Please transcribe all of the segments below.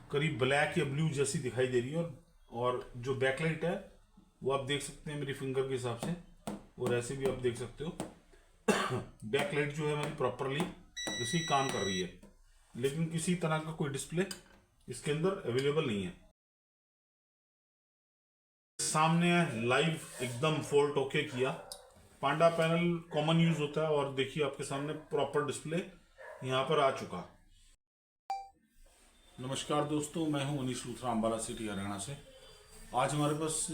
करीब ब्लैक या ब्लू जैसी दिखाई दे रही है। और जो बैकलाइट है वो आप देख सकते हैं मेरी फिंगर के हिसाब से, और ऐसे भी आप देख सकते हो। बैकलाइट जो है मेरी प्रॉपरली इसी काम कर रही है, लेकिन किसी तरह का कोई डिस्प्ले इसके अंदर अवेलेबल नहीं है। सामने लाइव एकदम फॉल्ट ओके किया। पांडा पैनल कॉमन यूज होता है, और देखिए आपके सामने प्रॉपर डिस्प्ले यहाँ पर आ चुका। नमस्कार दोस्तों, मैं हूं मनीष लूथरा, अंबाला सिटी हरियाणा से। आज हमारे पास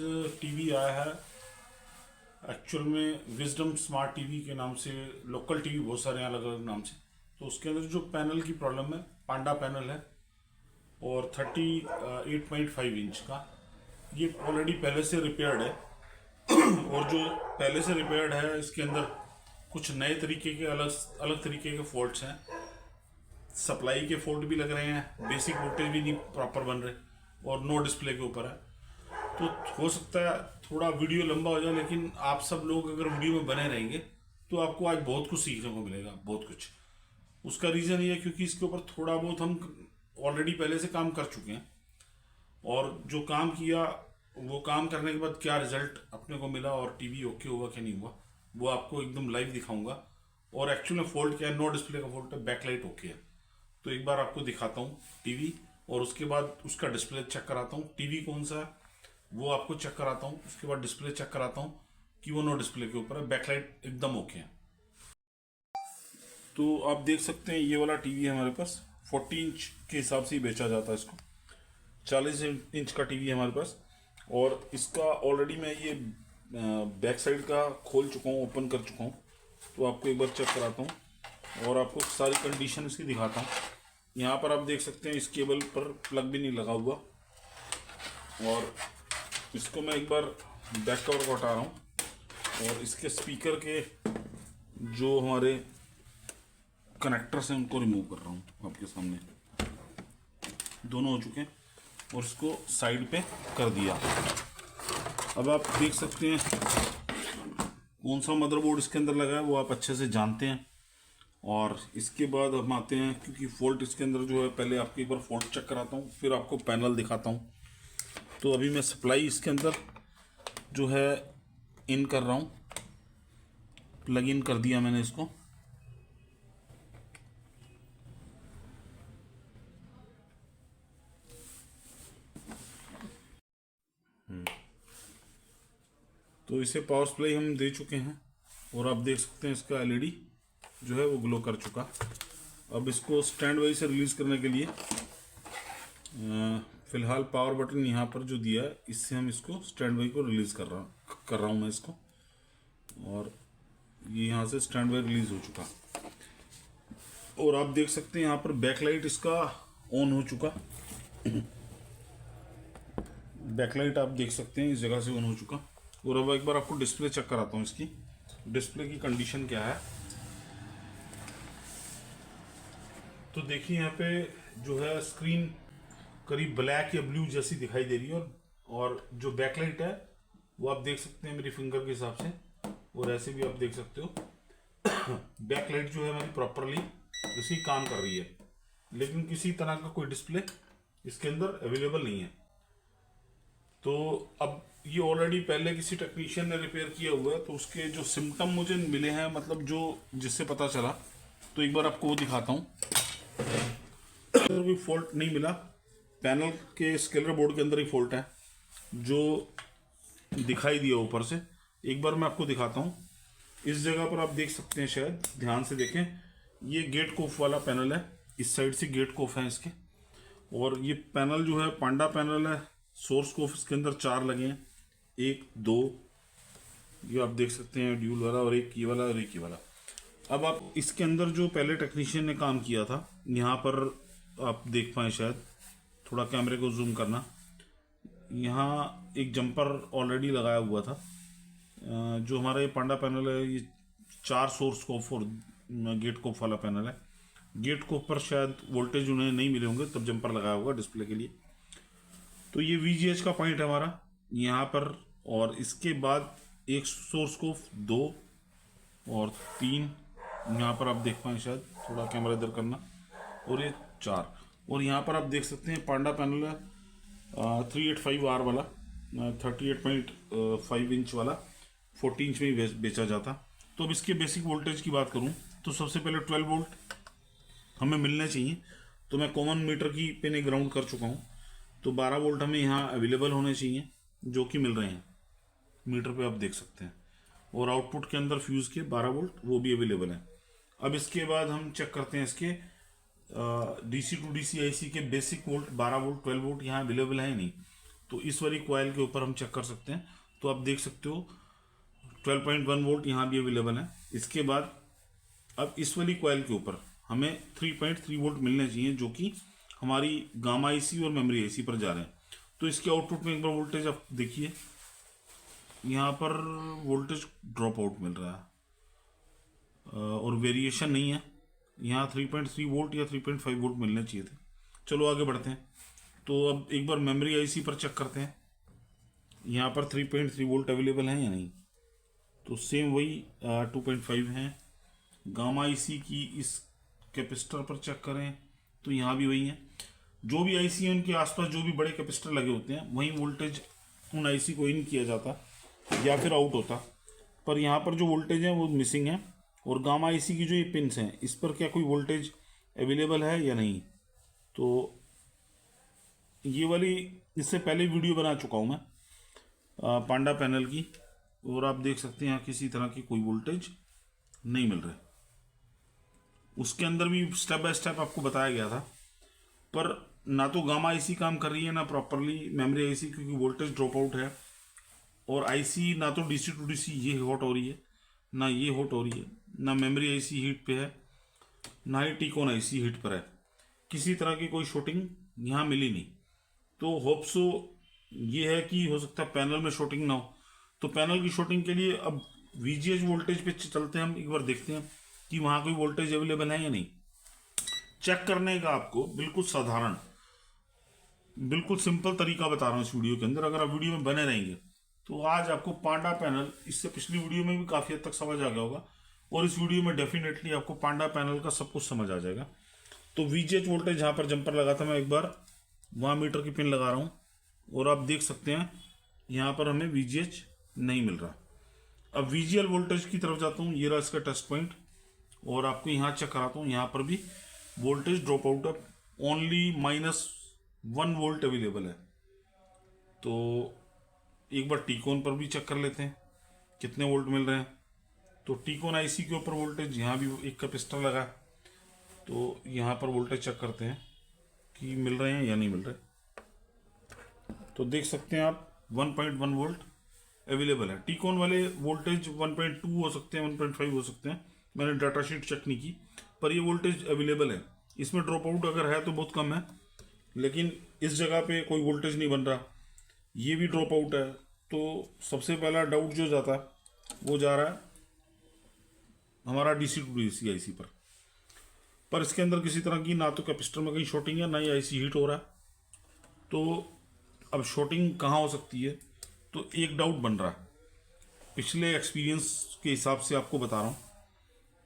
टीवी आया है। एक्चुअल में विजडम स्मार्ट टीवी के नाम से लोकल टीवी बहुत सारे हैं अलग अलग नाम से। तो उसके अंदर जो पैनल की प्रॉब्लम है, पांडा पैनल है और 38.5 इंच का। ये ऑलरेडी पहले से रिपेयर्ड है, और जो पहले से रिपेयर्ड है इसके अंदर कुछ नए तरीके के अलग अलग तरीके के फॉल्ट्स हैं। सप्लाई के फॉल्ट भी लग रहे हैं, बेसिक वोल्टेज भी नहीं प्रॉपर बन रहे, और नो डिस्प्ले के ऊपर है। तो हो सकता है थोड़ा वीडियो लंबा हो जाए, लेकिन आप सब लोग अगर वीडियो में बने रहेंगे तो आपको आज बहुत कुछ सीखने को मिलेगा, बहुत कुछ। उसका रीज़न ये है क्योंकि इसके ऊपर थोड़ा बहुत हम ऑलरेडी पहले से काम कर चुके हैं, और जो काम किया वो काम करने के बाद क्या रिजल्ट अपने को मिला और टीवी ओके हुआ क्या नहीं हुआ, वो आपको एकदम लाइव दिखाऊंगा। और एक्चुअल में फॉल्ट क्या है, नो डिस्प्ले का फॉल्ट है, बैकलाइट ओके है। तो एक बार आपको दिखाता हूँ टीवी, और उसके बाद उसका डिस्प्ले चेक कराता हूँ। टीवी कौन सा है वो आपको चेक कराता हूँ, उसके बाद डिस्प्ले चेक कराता हूँ कि वो नो डिस्प्ले के ऊपर है, बैकलाइट एकदम ओके है। तो आप देख सकते हैं ये वाला टीवी है हमारे पास, 40 इंच के हिसाब से ही बेचा जाता है इसको। 40 इंच का टीवी है हमारे पास, और इसका ऑलरेडी मैं ये बैक साइड का खोल चुका हूँ, ओपन कर चुका हूँ। तो आपको एक बार चेक कराता हूँ और आपको सारी कंडीशन इसकी दिखाता हूँ। यहाँ पर आप देख सकते हैं इस केबल पर प्लग भी नहीं लगा हुआ, और इसको मैं एक बार बैक कवर को हटा रहा हूँ, और इसके स्पीकर के जो हमारे कनेक्टर्स हैं उनको रिमूव कर रहा हूँ। आपके सामने दोनों हो चुके हैं, और इसको साइड पे कर दिया। अब आप देख सकते हैं कौन सा मदरबोर्ड इसके अंदर लगा है वो आप अच्छे से जानते हैं। और इसके बाद हम आते हैं, क्योंकि फॉल्ट इसके अंदर जो है, पहले आपको एक बार फॉल्ट चेक कराता हूँ, फिर आपको पैनल दिखाता हूँ। तो अभी मैं सप्लाई इसके अंदर जो है इन कर रहा हूँ, प्लग इन कर दिया मैंने इसको। तो इसे पावर सप्लाई हम दे चुके हैं, और आप देख सकते हैं इसका एलईडी जो है वो ग्लो कर चुका। अब इसको स्टैंड बाई से रिलीज करने के लिए फिलहाल पावर बटन यहाँ पर जो दिया है, इससे हम इसको स्टैंड बाई को रिलीज कर रहा हूँ मैं इसको, और ये यहाँ से स्टैंड बाई रिलीज हो चुका। और आप देख सकते हैं यहाँ पर बैकलाइट इसका ऑन हो चुका। बैकलाइट आप देख सकते हैं इस जगह से ऑन हो चुका। और अब एक बार आपको डिस्प्ले चेक कराता हूँ, इसकी डिस्प्ले की कंडीशन क्या है। तो देखिए यहाँ पे जो है स्क्रीन करीब ब्लैक या ब्लू जैसी दिखाई दे रही है, और जो बैकलाइट है वो आप देख सकते हैं मेरी फिंगर के हिसाब से, और ऐसे भी आप देख सकते हो। बैकलाइट जो है मेरी प्रॉपरली इसी काम कर रही है, लेकिन किसी तरह का कोई डिस्प्ले इसके अंदर अवेलेबल नहीं है। तो अब ये ऑलरेडी पहले किसी टेक्नीशियन ने रिपेयर किया हुआ है, तो उसके जो सिम्टम मुझे मिले हैं, मतलब जो जिससे पता चला, तो एक बार आपको वो दिखाता हूँ। कोई फॉल्ट नहीं मिला, पैनल के स्केलर बोर्ड के अंदर ही फॉल्ट है जो दिखाई दिया ऊपर से। एक बार मैं आपको दिखाता हूँ। इस जगह पर आप देख सकते हैं, शायद ध्यान से देखें, ये गेट कोफ वाला पैनल है, इस साइड से गेट कोफ है इसके। और ये पैनल जो है पांडा पैनल है, सोर्स कोफ इसके अंदर 4 लगे हैं, 1 2, ये आप देख सकते हैं ड्यूल वाला, और एक ये वाला और एक ये वाला। अब आप इसके अंदर जो पहले टेक्नीशियन ने काम किया था, यहाँ पर आप देख पाए शायद, थोड़ा कैमरे को जूम करना, यहाँ एक जंपर ऑलरेडी लगाया हुआ था। जो हमारा ये पांडा पैनल है, ये 4 सोर्स कोफ और गेट कोफ वाला पैनल है। गेट कोफ पर शायद वोल्टेज उन्हें नहीं मिले होंगे, तब जंपर लगाया होगा डिस्प्ले के लिए। तो ये VGH का पॉइंट है हमारा यहाँ पर, और इसके बाद एक सोर्स कोफ 2 और 3, यहाँ पर आप देख पाए शायद, थोड़ा कैमरा इधर करना, और ये 4। और यहाँ पर आप देख सकते हैं पांडा पैनल है 385R वाला, 38.5 इंच वाला 40 इंच में ही बेचा जाता। तो अब इसके बेसिक वोल्टेज की बात करूँ तो सबसे पहले 12 वोल्ट हमें मिलने चाहिए। तो मैं कॉमन मीटर की पिन ग्राउंड कर चुका हूँ, तो 12 वोल्ट हमें यहाँ अवेलेबल होने चाहिए, जो कि मिल रहे हैं मीटर पे आप देख सकते हैं। और आउटपुट के अंदर फ्यूज़ के 12 वोल्ट वो भी अवेलेबल है। अब इसके बाद हम चेक करते हैं इसके डीसी टू डीसी आईसी के बेसिक वोल्ट 12 वोल्ट 12 वोल्ट यहाँ अवेलेबल है नहीं, तो इस वाली कॉइल के ऊपर हम चेक कर सकते हैं। तो आप देख सकते हो 12.1 वोल्ट यहाँ भी अवेलेबल है। इसके बाद अब इस वाली कॉइल के ऊपर हमें 3.3 वोल्ट मिलने चाहिए, जो कि हमारी गामा आईसी और मेमोरी आईसी पर जा रहे हैं। तो इसके आउटपुट में एक बार वोल्टेज आप देखिए, यहाँ पर वोल्टेज ड्रॉप आउट मिल रहा है और वेरिएशन नहीं है। यहाँ 3.3 वोल्ट या 3.5 वोल्ट मिलने चाहिए थे। चलो आगे बढ़ते हैं। तो अब एक बार मेमोरी आईसी पर चेक करते हैं, यहाँ पर 3.3 वोल्ट अवेलेबल है या नहीं। तो सेम वही 2.5 है। गामा आईसी की इस कैपेसिटर पर चेक करें तो यहाँ भी वही है। जो भी आईसी है उनके आसपास जो भी बड़े कैपेसिटर लगे होते हैं वहीं वोल्टेज उन आईसी को इन किया जाता या फिर आउट होता, पर यहाँ पर जो वोल्टेज है वो मिसिंग है। और गामा आईसी की जो ये पिन्स हैं इस पर क्या कोई वोल्टेज अवेलेबल है या नहीं। तो ये वाली इससे पहले वीडियो बना चुका हूँ मैं पांडा पैनल की, और आप देख सकते हैं यहाँ किसी तरह की कोई वोल्टेज नहीं मिल रहा है। उसके अंदर भी स्टेप बाय स्टेप आपको बताया गया था, पर ना तो गामा आईसी काम कर रही है ना प्रॉपरली मेमोरी आईसी, क्योंकि वोल्टेज ड्रॉप आउट है। और आईसी ना तो डीसी टू डीसी ये हॉट हो रही है, ना ये हॉट हो रही है, ना मेमोरी आईसी हीट पे है, ना ही टीकॉन आईसी हीट पर है। किसी तरह की कोई शॉर्टिंग यहाँ मिली नहीं। तो होप सो ये है कि हो सकता है पैनल में शॉर्टिंग ना हो। तो पैनल की शॉर्टिंग के लिए अब वीजीएच वोल्टेज पे चलते हैं, हम एक बार देखते हैं कि वहाँ कोई वोल्टेज अवेलेबल है या नहीं। चेक करने का आपको बिल्कुल साधारण बिल्कुल सिंपल तरीका बता रहा हूँ इस वीडियो के अंदर। अगर आप वीडियो में बने रहेंगे तो आज आपको पांडा पैनल, इससे पिछली वीडियो में भी काफ़ी हद तक समझ आ गया होगा, और इस वीडियो में डेफिनेटली आपको पांडा पैनल का सब कुछ समझ आ जाएगा। तो वीजीएच वोल्टेज जहाँ पर जंपर लगा था मैं एक बार वहाँ मीटर की पिन लगा रहा हूँ, और आप देख सकते हैं यहाँ पर हमें वीजीएच नहीं मिल रहा। अब वीजीएल वोल्टेज की तरफ जाता हूँ, ये रहा इसका टेस्ट पॉइंट, और आपको यहाँ चेक कराता हूँ। यहाँ पर भी वोल्टेज ड्रॉप आउट है, ओनली -1 वोल्ट अवेलेबल है। तो एक बार टीकॉन पर भी चेक कर लेते हैं कितने वोल्ट मिल रहे हैं। तो टीकॉन आईसी के ऊपर वोल्टेज, यहाँ भी एक कैपेसिटर लगा, तो यहाँ पर वोल्टेज चेक करते हैं कि मिल रहे हैं या नहीं मिल रहे। तो देख सकते हैं आप 1.1 वोल्ट अवेलेबल है। टीकॉन वाले वोल्टेज 1.2 हो सकते हैं, 1.5 हो सकते हैं, मैंने डाटा शीट चेक नहीं की, पर ये वोल्टेज अवेलेबल है। इसमें ड्रॉप आउट अगर है तो बहुत कम है, लेकिन इस जगह पे कोई वोल्टेज नहीं बन रहा, ये भी ड्रॉप आउट है। तो सबसे पहला डाउट जो जाता है वो जा रहा है हमारा डीसी टू डीसी आईसी पर इसके अंदर किसी तरह की ना तो कैपेसिटर में कहीं शॉर्टिंग है, ना ही आईसी हीट हो रहा है। तो अब शॉर्टिंग कहाँ हो सकती है, तो एक डाउट बन रहा है, पिछले एक्सपीरियंस के हिसाब से आपको बता रहा हूँ।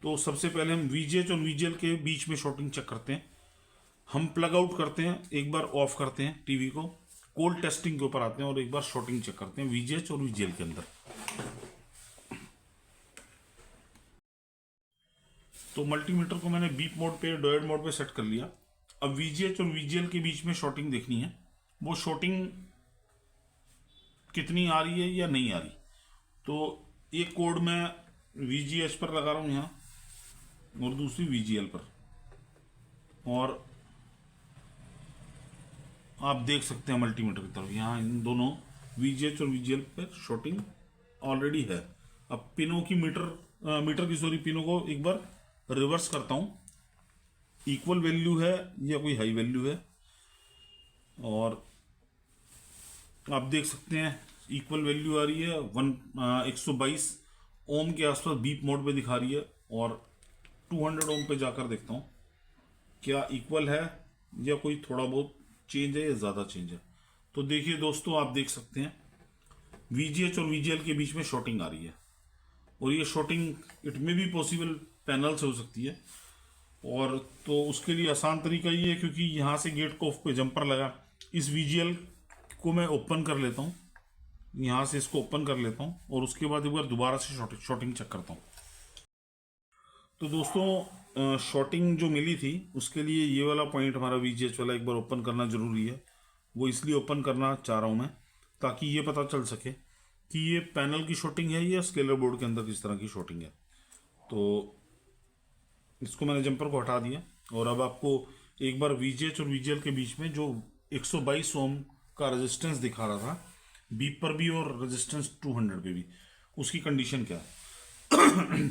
तो सबसे पहले हम वीजीएच और वीजीएल के बीच में शॉर्टिंग चेक करते हैं। हम प्लग आउट करते हैं, एक बार ऑफ करते हैं टीवी को, कोल्ड टेस्टिंग के ऊपर आते हैं और एक बार शॉर्टिंग चेक करते हैं वीजीएच और वीजीएल के अंदर। तो मल्टीमीटर को मैंने बीप मोड पे, डोयड मोड पे सेट कर लिया। अब वीजीएच और वीजीएल के बीच में शॉर्टिंग देखनी है, वो शॉर्टिंग कितनी आ रही है या नहीं आ रही। तो एक कोड मैं वीजीएच पर लगा रहा हूँ यहाँ, और दूसरी वीजीएल पर, और आप देख सकते हैं मल्टीमीटर की तरफ यहाँ इन दोनों वीजीएच और वीजीएल पर शॉर्टिंग ऑलरेडी है। अब पिनों की पिनों को एक बार रिवर्स करता हूँ, इक्वल वैल्यू है या कोई हाई वैल्यू है, और आप देख सकते हैं इक्वल वैल्यू आ रही है 122 ओम के आसपास बीप मोड पे दिखा रही है, और 200 ओम पे जाकर देखता हूँ क्या इक्वल है या कोई थोड़ा बहुत चेंज है या ज़्यादा चेंज है। तो देखिए दोस्तों, आप देख सकते हैं वीजीएच और वीजीएल के बीच में शॉर्टिंग आ रही है, और ये शॉर्टिंग इट में भी पॉसिबल पैनल से हो सकती है, और तो उसके लिए आसान तरीका ये है, क्योंकि यहाँ से गेट कोफ पे जंपर लगा, इस वीजीएल को मैं ओपन कर लेता हूँ, यहाँ से इसको ओपन कर लेता हूँ और उसके बाद एक बार दोबारा से शॉर्टिंग चेक करता हूँ। तो दोस्तों शॉर्टिंग जो मिली थी उसके लिए ये वाला पॉइंट हमारा वीजीएच वाला एक बार ओपन करना ज़रूरी है। वो इसलिए ओपन करना चाह रहा हूँ मैं ताकि ये पता चल सके कि ये पैनल की शॉर्टिंग है या स्केलर बोर्ड के अंदर किस तरह की शॉर्टिंग है। तो इसको मैंने जंपर को हटा दिया और अब आपको एक बार वीजीएच और वीजीएल के बीच में जो 122 ओम का रेजिस्टेंस दिखा रहा था बीप पर भी और रेजिस्टेंस 200 पे भी, उसकी कंडीशन क्या है।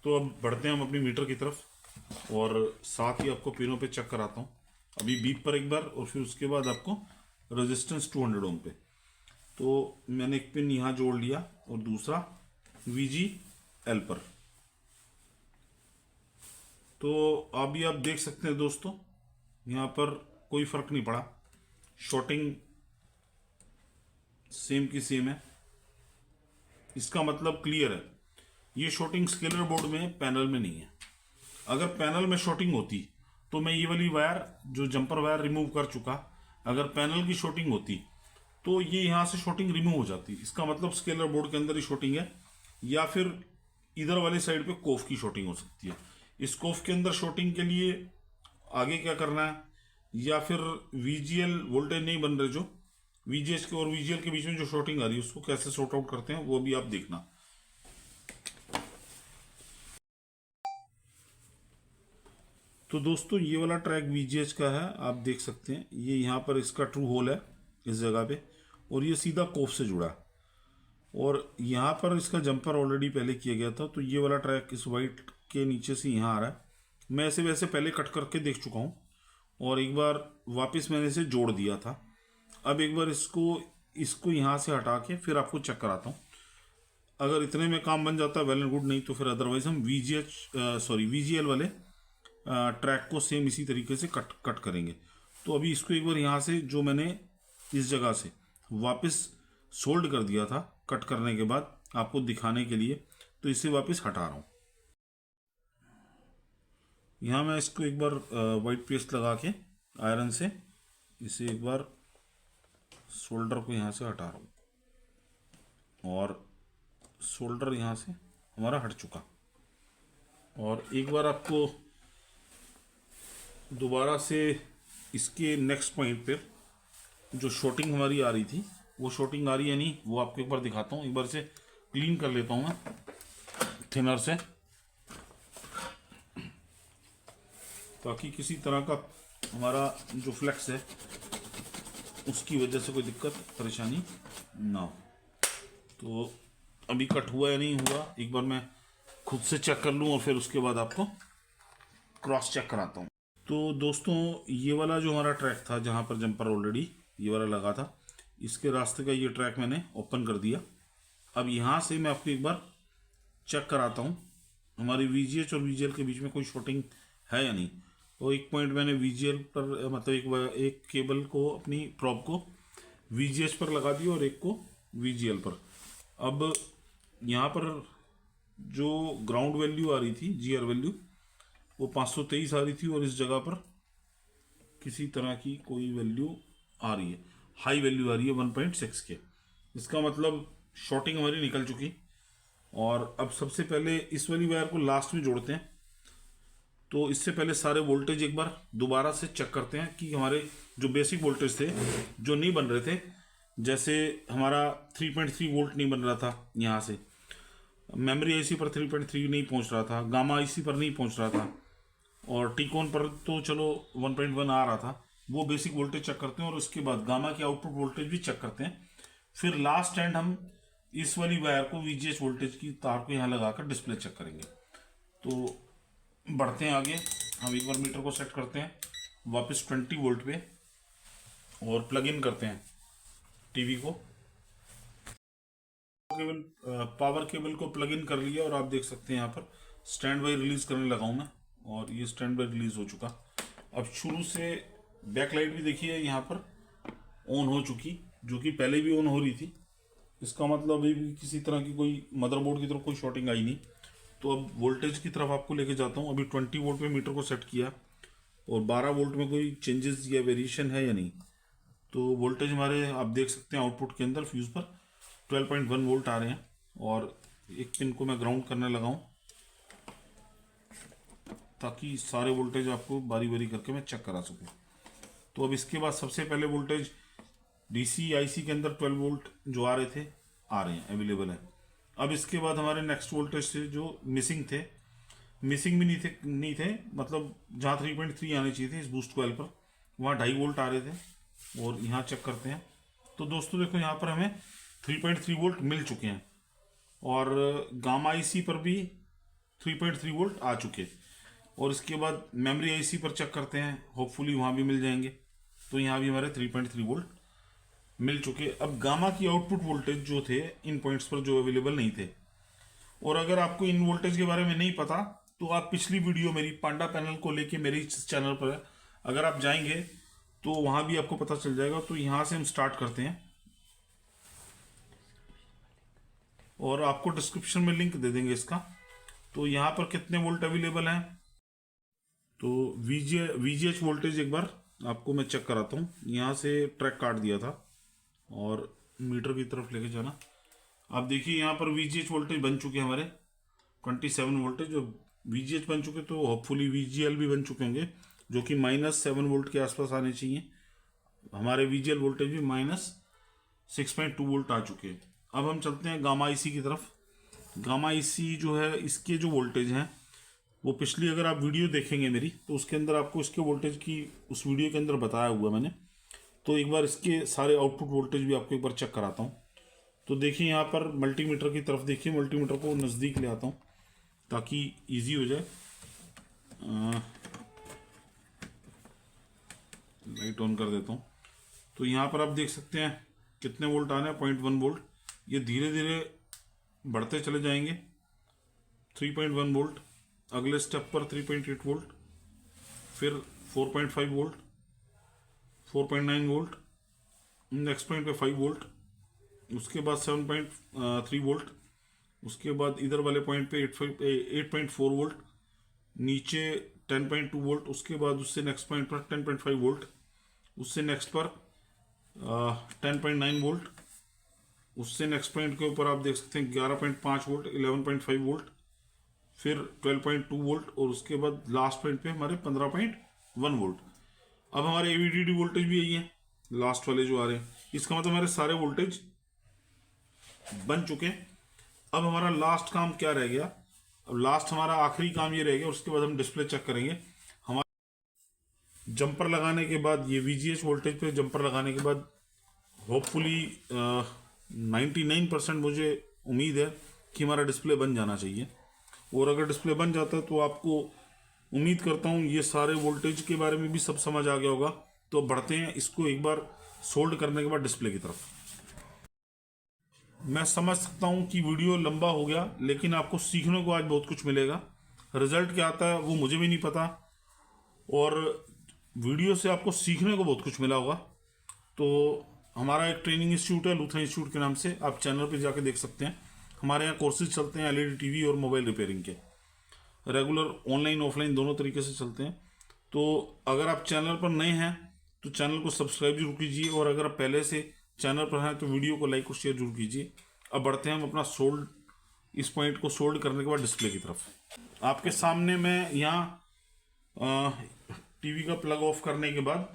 तो अब बढ़ते हैं हम अपनी मीटर की तरफ और साथ ही आपको पिनों पे चेक कराता हूँ। अभी बीप पर एक बार और फिर उसके बाद आपको रेजिस्टेंस 200 ओम पे। तो मैंने एक पिन यहाँ जोड़ लिया और दूसरा VGL पर। तो अभी आप देख सकते हैं दोस्तों यहाँ पर कोई फर्क नहीं पड़ा, शॉर्टिंग सेम की सेम है। इसका मतलब क्लियर है, ये शॉर्टिंग स्केलर बोर्ड में पैनल में नहीं है। अगर पैनल में शॉर्टिंग होती तो मैं ये वाली वायर जो जंपर वायर रिमूव कर चुका, अगर पैनल की शॉर्टिंग होती तो ये यहाँ से शॉर्टिंग रिमूव हो जाती। इसका मतलब स्केलर बोर्ड के अंदर ही शॉर्टिंग है या फिर इधर वाली साइड पे कोफ की शॉर्टिंग हो सकती है। इस कोफ के अंदर शॉर्टिंग के लिए आगे क्या करना है, या फिर VGL वोल्टेज नहीं बन रहे जो VGH के और VGL के बीच में जो शॉर्टिंग आ रही है उसको कैसे सॉर्ट आउट करते हैं वो भी आप देखना। तो दोस्तों ये वाला ट्रैक VGH का है, आप देख सकते हैं ये यहाँ पर इसका ट्रू होल है इस जगह पे और ये सीधा कोफ से जुड़ा है और यहाँ पर इसका जंपर ऑलरेडी पहले किया गया था। तो ये वाला ट्रैक इस वाइट के नीचे से यहाँ आ रहा है। मैं इसे वैसे पहले कट करके देख चुका हूँ और एक बार वापस मैंने इसे जोड़ दिया था। अब एक बार इसको यहाँ से हटा के फिर आपको चेक कराता हूँ। अगर इतने में काम बन जाता है वेल एंड गुड, नहीं तो फिर अदरवाइज हम VGL वाले ट्रैक को सेम इसी तरीके से कट करेंगे। तो अभी इसको एक बार यहाँ से जो मैंने इस जगह से वापस सोल्ड कर दिया था कट करने के बाद आपको दिखाने के लिए, तो इसे वापस हटा रहा हूँ। यहाँ मैं इसको एक बार वाइट पेस्ट लगा के आयरन से इसे एक बार शोल्डर को यहाँ से हटा रहा हूँ और शोल्डर यहाँ से हमारा हट चुका। और एक बार आपको दोबारा से इसके नेक्स्ट पॉइंट पे जो शॉर्टिंग हमारी आ रही थी वो शॉर्टिंग आ रही है नहीं, वो आपको एक बार दिखाता हूँ। एक बार से क्लीन कर लेता हूँ मैं थिनर से ताकि किसी तरह का हमारा जो फ्लेक्स है उसकी वजह से कोई दिक्कत परेशानी ना हो। तो अभी कट हुआ या नहीं हुआ एक बार मैं खुद से चेक कर लूँ और फिर उसके बाद आपको क्रॉस चेक कराता हूँ। तो दोस्तों ये वाला जो हमारा ट्रैक था जहाँ पर जंपर ऑलरेडी ये वाला लगा था, इसके रास्ते का ये ट्रैक मैंने ओपन कर दिया। अब यहाँ से मैं आपको एक बार चेक कराता हूँ हमारी VGH और VGL के बीच में कोई शॉर्टिंग है या नहीं। तो एक पॉइंट मैंने VGL पर मतलब एक केबल को अपनी प्रॉप को VGH पर लगा दिया और एक को VGL पर। अब यहाँ पर जो ग्राउंड वैल्यू आ रही थी GR वैल्यू वो 523 आ रही थी और इस जगह पर किसी तरह की कोई वैल्यू आ रही है, हाई वैल्यू आ रही है 1.6 के। इसका मतलब शॉर्टिंग हमारी निकल चुकी। और अब सबसे पहले इस वाली वायर को लास्ट में जोड़ते हैं। तो इससे पहले सारे वोल्टेज एक बार दोबारा से चेक करते हैं कि हमारे जो बेसिक वोल्टेज थे जो नहीं बन रहे थे, जैसे हमारा 3.3 वोल्ट नहीं बन रहा था, यहाँ से मेमोरी आईसी पर 3.3 नहीं पहुंच रहा था, गामा आईसी पर नहीं पहुंच रहा था और टीकॉन पर तो चलो 1.1 आ रहा था। वो बेसिक वोल्टेज चेक करते हैं और उसके बाद गामा के आउटपुट वोल्टेज भी चेक करते हैं। फिर लास्ट एंड हम इस वाली वायर को VGH वोल्टेज की तार को यहाँ लगाकर डिस्प्ले चेक करेंगे। तो बढ़ते हैं आगे, हम एक बार मीटर को सेट करते हैं वापस 20 वोल्ट पे और प्लग इन करते हैं टीवी को। केबल पावर केबल को प्लग इन कर लिया और आप देख सकते हैं यहाँ पर स्टैंड बाई रिलीज करने लगा हूँ मैं और ये स्टैंड बाई रिलीज हो चुका। अब शुरू से बैक लाइट भी देखिए यहाँ पर ऑन हो चुकी, जो कि पहले भी ऑन हो रही थी। इसका मतलब अभी भी किसी तरह की कोई मदरबोर्ड की तरफ कोई शॉर्टिंग आई नहीं। तो अब वोल्टेज की तरफ आपको लेके जाता हूँ। अभी 20 वोल्ट पे मीटर को सेट किया और 12 वोल्ट में कोई चेंजेस या वेरिएशन है या नहीं। तो वोल्टेज हमारे आप देख सकते हैं आउटपुट के अंदर फ्यूज़ पर 12.1 वोल्ट आ रहे हैं। और एक पिन को मैं ग्राउंड करने लगा हूँ ताकि सारे वोल्टेज आपको बारी बारी करके मैं चेक करा सकूँ। तो अब इसके बाद सबसे पहले वोल्टेज डीसी आईसी के अंदर 12 वोल्ट जो आ रहे हैं अवेलेबल है। अब इसके बाद हमारे नेक्स्ट वोल्टेज से जो मिसिंग भी नहीं थे, मतलब जहाँ 3.3 आने चाहिए थे इस बूस्ट कॉइल पर, वहाँ 2.5 वोल्ट आ रहे थे। और यहाँ चेक करते हैं तो दोस्तों देखो यहाँ पर हमें 3.3 वोल्ट मिल चुके हैं और गामा आईसी पर भी 3.3 वोल्ट आ चुके। और इसके बाद मेमोरी आईसी पर चेक करते हैं, होपफुली वहाँ भी मिल जाएंगे। तो यहाँ भी हमारे 3.3 वोल्ट मिल चुके। अब गामा की आउटपुट वोल्टेज जो थे इन पॉइंट्स पर जो अवेलेबल नहीं थे, और अगर आपको इन वोल्टेज के बारे में नहीं पता तो आप पिछली वीडियो मेरी पांडा पैनल को लेके मेरे इस चैनल पर अगर आप जाएंगे तो वहां भी आपको पता चल जाएगा। तो यहां से हम स्टार्ट करते हैं और आपको डिस्क्रिप्शन में लिंक दे देंगे इसका। तो यहाँ पर कितने वोल्ट अवेलेबल हैं, तो वीजीएच वोल्टेज एक बार आपको मैं चेक कराता हूँ। यहाँ से ट्रैक काट दिया था और मीटर की तरफ लेके जाना। आप देखिए यहाँ पर वीजीएच वोल्टेज बन चुके हैं हमारे 27 वोल्टेज जो वीजीएच बन चुके, तो होपफुली वीजीएल भी बन चुके होंगे जो कि -7 वोल्ट के आसपास आने चाहिए। हमारे वीजीएल वोल्टेज भी -6.2 वोल्ट आ चुके हैं। अब हम चलते हैं गामा आईसी की तरफ। गामा आईसी जो है इसके जो वोल्टेज हैं वो पिछली अगर आप वीडियो देखेंगे मेरी तो उसके अंदर आपको इसके वोल्टेज की उस वीडियो के अंदर बताया हुआ मैंने। तो एक बार इसके सारे आउटपुट वोल्टेज भी आपको एक बार चेक कराता हूँ। तो देखिए यहाँ पर मल्टीमीटर की तरफ देखिए, मल्टीमीटर को नज़दीक ले आता हूँ ताकि इजी हो जाए। लाइट ऑन कर देता हूँ। तो यहाँ पर आप देख सकते हैं कितने वोल्ट आने हैं, 0.1 वोल्ट। ये धीरे धीरे बढ़ते चले जाएंगे। 3.1 वोल्ट, अगले स्टेप पर 3.8 वोल्ट, फिर 4.5 वोल्ट, 4.9 वोल्ट, नेक्स्ट पॉइंट पे 5 वोल्ट, उसके बाद 7.3 वोल्ट, उसके बाद इधर वाले पॉइंट पे 8.4 वोल्ट, नीचे 10.2 वोल्ट, उसके बाद उससे नेक्स्ट पॉइंट पर 10.5 वोल्ट, उससे नेक्स्ट पर 10.9 वोल्ट, उससे नेक्स्ट पॉइंट के ऊपर आप देख सकते हैं 11.5 वोल्ट, 11.5 वोल्ट, फिर 12.2 वोल्ट, और उसके बाद लास्ट पॉइंट पे हमारे 15.1 वोल्ट। अब हमारे एवीडीडी वोल्टेज भी यही है लास्ट वाले जो आ रहे हैं। इसका मतलब हमारे सारे वोल्टेज बन चुके हैं। अब हमारा लास्ट काम क्या रह गया, अब लास्ट हमारा आखिरी काम ये रह गया। उसके बाद हम डिस्प्ले चेक करेंगे। हमारा जंपर लगाने के बाद ये वीजीएच वोल्टेज पे जंपर लगाने के बाद होपफुली 99% मुझे उम्मीद है कि हमारा डिस्प्ले बन जाना चाहिए। और अगर डिस्प्ले बन जाता है तो आपको उम्मीद करता हूँ ये सारे वोल्टेज के बारे में भी सब समझ आ गया होगा। तो बढ़ते हैं इसको एक बार सोल्ड करने के बाद डिस्प्ले की तरफ। मैं समझ सकता हूँ कि वीडियो लंबा हो गया, लेकिन आपको सीखने को आज बहुत कुछ मिलेगा। रिजल्ट क्या आता है वो मुझे भी नहीं पता, और वीडियो से आपको सीखने को बहुत कुछ मिला होगा। तो हमारा एक ट्रेनिंग इंस्टीट्यूट है लूथरा इंस्टीट्यूट के नाम से, आप चैनल पर जाके देख सकते हैं। हमारे यहाँ कोर्सेज चलते हैं एलईडी टीवी और मोबाइल रिपेयरिंग के, रेगुलर ऑनलाइन ऑफलाइन दोनों तरीके से चलते हैं। तो अगर आप चैनल पर नए हैं तो चैनल को सब्सक्राइब जरूर कीजिए, और अगर आप पहले से चैनल पर हैं तो वीडियो को लाइक और शेयर जरूर कीजिए। अब बढ़ते हैं हम अपना सोल्ड, इस पॉइंट को सोल्ड करने के बाद डिस्प्ले की तरफ। आपके सामने मैं यहाँ टीवी का प्लग ऑफ करने के बाद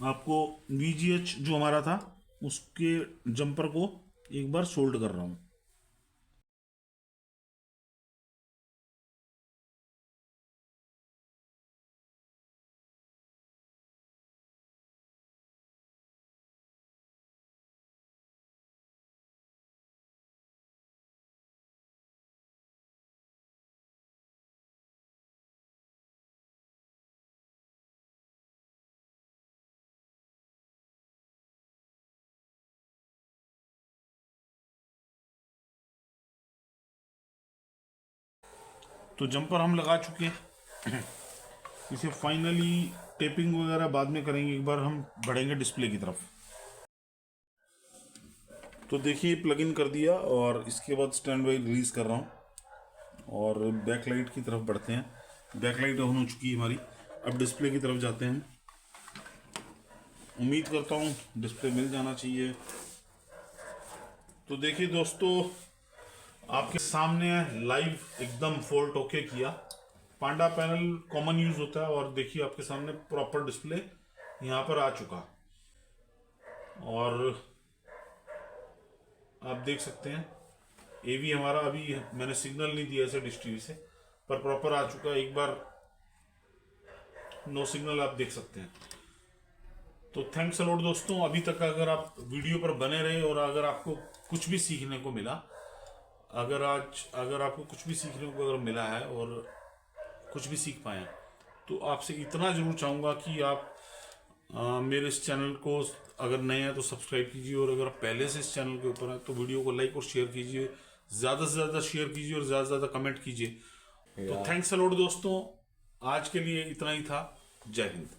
आपको वीजीएच जो हमारा था उसके जंपर को एक बार सोल्ड कर रहा हूँ। तो जंपर हम लगा चुके हैं। इसे फाइनली टेपिंग वगैरह बाद में करेंगे। एक बार हम बढ़ेंगे डिस्प्ले की तरफ। तो देखिए प्लग इन कर दिया और इसके बाद स्टैंड बाई रिलीज कर रहा हूँ और बैक लाइट की तरफ बढ़ते हैं। बैक लाइट ऑन हो चुकी है हमारी। अब डिस्प्ले की तरफ जाते हैं। उम्मीद करता हूँ डिस्प्ले मिल जाना चाहिए। तो देखिए दोस्तों, आपके सामने लाइव एकदम फॉल्ट ओके किया। पांडा पैनल कॉमन यूज होता है और देखिए आपके सामने प्रॉपर डिस्प्ले यहाँ पर आ चुका और आप देख सकते हैं एवी हमारा अभी मैंने सिग्नल नहीं दिया ऐसे डिश टीवी से, पर प्रॉपर आ चुका है। एक बार नो सिग्नल आप देख सकते हैं। तो थैंक्स अलॉट दोस्तों, अभी तक अगर आप वीडियो पर बने रहे और अगर आपको कुछ भी सीखने को मिला, अगर आपको कुछ भी सीखने को अगर मिला है और कुछ भी सीख पाए, तो आपसे इतना जरूर चाहूँगा कि आप मेरे इस चैनल को अगर नए हैं तो सब्सक्राइब कीजिए और अगर पहले से इस चैनल के ऊपर है तो वीडियो को लाइक और शेयर कीजिए, ज़्यादा से ज़्यादा शेयर कीजिए और ज़्यादा से ज़्यादा कमेंट कीजिए। तो थैंक्स अलॉट दोस्तों, आज के लिए इतना ही था। जय हिंद।